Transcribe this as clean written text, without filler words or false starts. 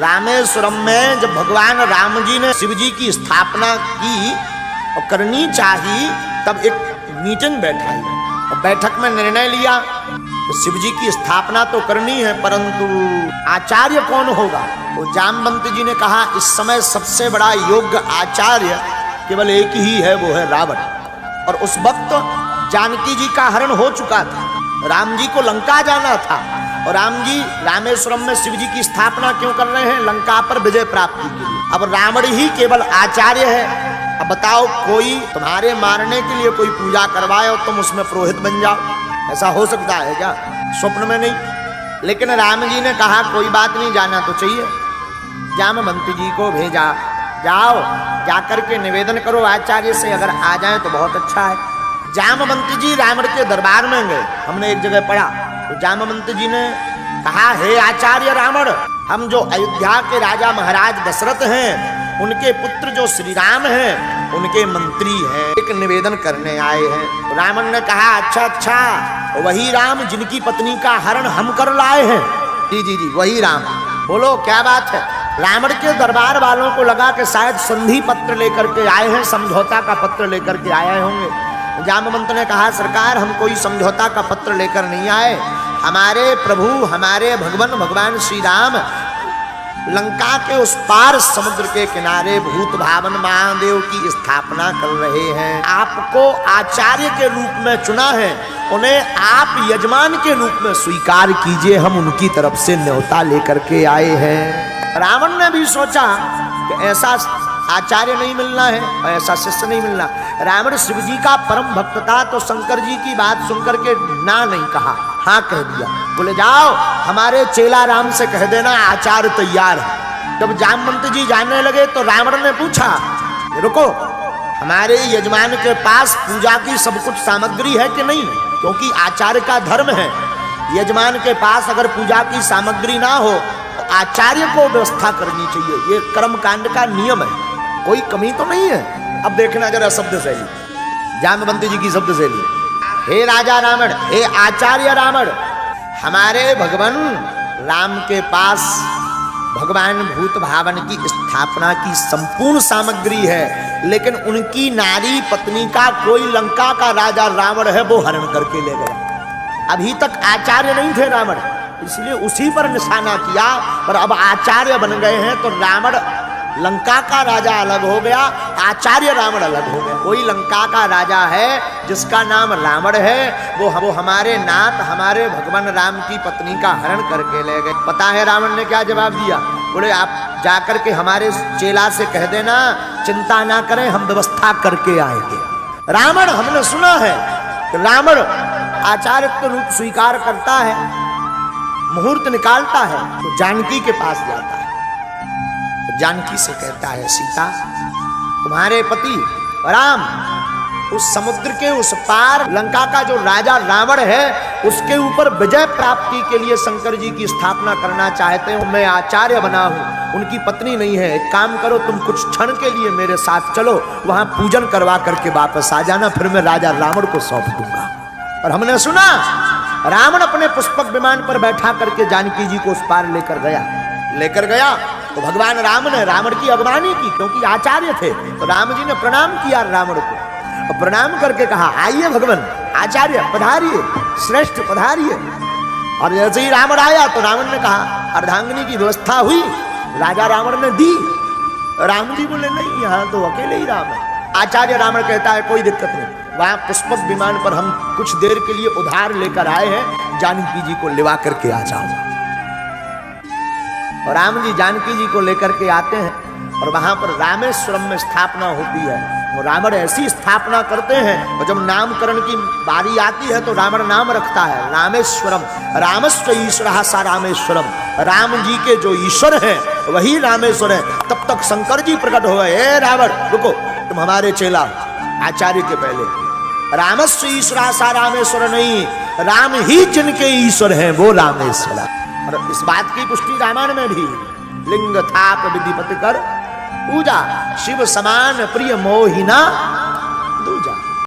रामेश्वरम में जब भगवान राम जी ने शिव जी की स्थापना की और करनी चाहिए, तब एक मीटिंग बैठाई और बैठक में निर्णय लिया कि शिव जी की स्थापना तो करनी है, परंतु आचार्य कौन होगा। तो जामवंत जी ने कहा इस समय सबसे बड़ा योग्य आचार्य केवल एक ही है, वो है रावण। और उस वक्त जानकी जी का हरण हो चुका था, राम जी को लंका जाना था और राम जी रामेश्वरम में शिव जी की स्थापना क्यों कर रहे हैं, लंका पर विजय प्राप्ति के लिए। अब रावण ही केवल आचार्य है। अब बताओ, कोई तुम्हारे मारने के लिए कोई पूजा करवाए और तुम उसमें पुरोहित बन जाओ, ऐसा हो सकता है क्या? स्वप्न में नहीं। लेकिन राम जी ने कहा कोई बात नहीं, जाना तो चाहिए। जामवंत जी को भेजा, जाओ जाकर के निवेदन करो आचार्य से, अगर आ जाए तो बहुत अच्छा है। जामवंत जी रावण के दरबार में गए, हमने एक जगह पढ़ा। तो जामवंत जी ने कहा, हे आचार्य रावण, हम जो अयोध्या के राजा महाराज दशरथ हैं, उनके पुत्र जो श्री राम हैं, उनके मंत्री हैं, एक निवेदन करने आए हैं। तो रावण ने कहा, अच्छा अच्छा, वही राम जिनकी पत्नी का हरण हम कर लाए हैं? जी जी जी, वही राम। बोलो क्या बात है? रावण के दरबार वालों को लगा कि शायद संधि पत्र लेकर के आए हैं, समझौता का पत्र लेकर के आए होंगे। जामवंत ने कहा, सरकार हम कोई समझौता का पत्र लेकर नहीं आए, हमारे प्रभु हमारे भगवान श्री राम लंका के उस पार समुद्र के किनारे भूत भावन महादेव की स्थापना कर रहे हैं। आपको आचार्य के रूप में चुना है, उन्हें आप यजमान के रूप में स्वीकार कीजिए, हम उनकी तरफ से न्योता लेकर के आए हैं। रावण ने भी सोचा कि ऐसा आचार्य नहीं मिलना है और ऐसा शिष्य नहीं मिलना। रावण शिव जी का परम भक्त था, तो शंकर जी की बात सुनकर के ना नहीं कहा, हाँ कह दिया। बोले जाओ हमारे चेला राम से कह देना आचार्य तैयार है। जब जामवंत जी जाने लगे तो रावण ने पूछा, रुको, हमारे यजमान के पास पूजा की सब कुछ सामग्री है कि नहीं? क्योंकि आचार्य का धर्म है, यजमान के पास अगर पूजा की सामग्री ना हो तो आचार्य को व्यवस्था करनी चाहिए, ये कर्म कांड का नियम है, कोई कमी तो नहीं है। अब देखना जरा शब्द शैली, जामवंत जी की शब्द शैली। हे राजा रावण, हे आचार्य रावण, हमारे भगवान राम के पास भगवान भूत भावन की स्थापना की संपूर्ण सामग्री है, लेकिन उनकी नारी पत्नी का कोई लंका का राजा रावण है, वो हरण करके ले गया। अभी तक आचार्य नहीं थे रावण, इसलिए उसी पर निशाना किया, पर अब आचार्य बन गए हैं तो रावण लंका का राजा अलग हो गया, आचार्य रावण अलग हो गया। कोई लंका का राजा है जिसका नाम रावण है, वो हमारे नाथ हमारे भगवान राम की पत्नी का हरण करके ले गए। पता है रावण ने क्या जवाब दिया? बोले आप जाकर के हमारे चेला से कह देना चिंता ना करें, हम व्यवस्था करके आएंगे। रावण, हमने सुना है कि रावण आचार्यत्व रूप स्वीकार करता है, मुहूर्त निकालता है तो जानकी के पास जाता है, जानकी से कहता है, सीता तुम्हारे पति राम उस समुद्र के उस पार लंका का जो राजा रावण है उसके ऊपर विजय प्राप्ति के लिए शंकर जी की स्थापना करना चाहते हो, मैं आचार्य बना हूं, उनकी पत्नी नहीं है। एक काम करो, तुम कुछ क्षण के लिए मेरे साथ चलो, वहां पूजन करवा करके वापस आ जाना, फिर मैं राजा रावण को सौंप दूंगा। और हमने सुना रावण अपने पुष्पक विमान पर बैठा करके जानकी जी को उस पार लेकर गया तो भगवान राम ने रावण की अगवानी की, क्योंकि आचार्य थे। तो राम जी ने प्रणाम किया रावण को और प्रणाम करके कहा, आइए भगवान आचार्य पधारिए, श्रेष्ठ पधारिए। और जैसे ही रावण आया तो रावण ने कहा, अर्धांगिनी की व्यवस्था हुई, राजा रावण ने दी। राम जी बोले नहीं, यहाँ तो अकेले ही राम है। आचार्य रावण कहता है कोई दिक्कत नहीं, वहां पुष्पक विमान पर हम कुछ देर के लिए उधार लेकर आए हैं, जानकी जी को लिवा करके आ जाओ। और राम जी जानकी जी को लेकर के आते हैं और वहां पर रामेश्वरम में स्थापना होती है। वो रावण ऐसी स्थापना करते हैं और जब नामकरण की बारी आती है तो रावण नाम रखता है रामेश्वरम, रामस्व ईश्वरः सा रामेश्वरम, राम जी के जो ईश्वर हैं वही रामेश्वर है। तब तक शंकर जी प्रकट हो गए, हे रावण रुको, तुम हमारे चेला आचार्य के पहले, रामस्व ईश्वरः सा रामेश्वर नहीं, राम ही जिनके ईश्वर हैं वो रामेश्वर। और इस बात की पुष्टि रामायण में भी, लिंग थाप विधिपति कर पूजा, शिव समान प्रिय मोहिना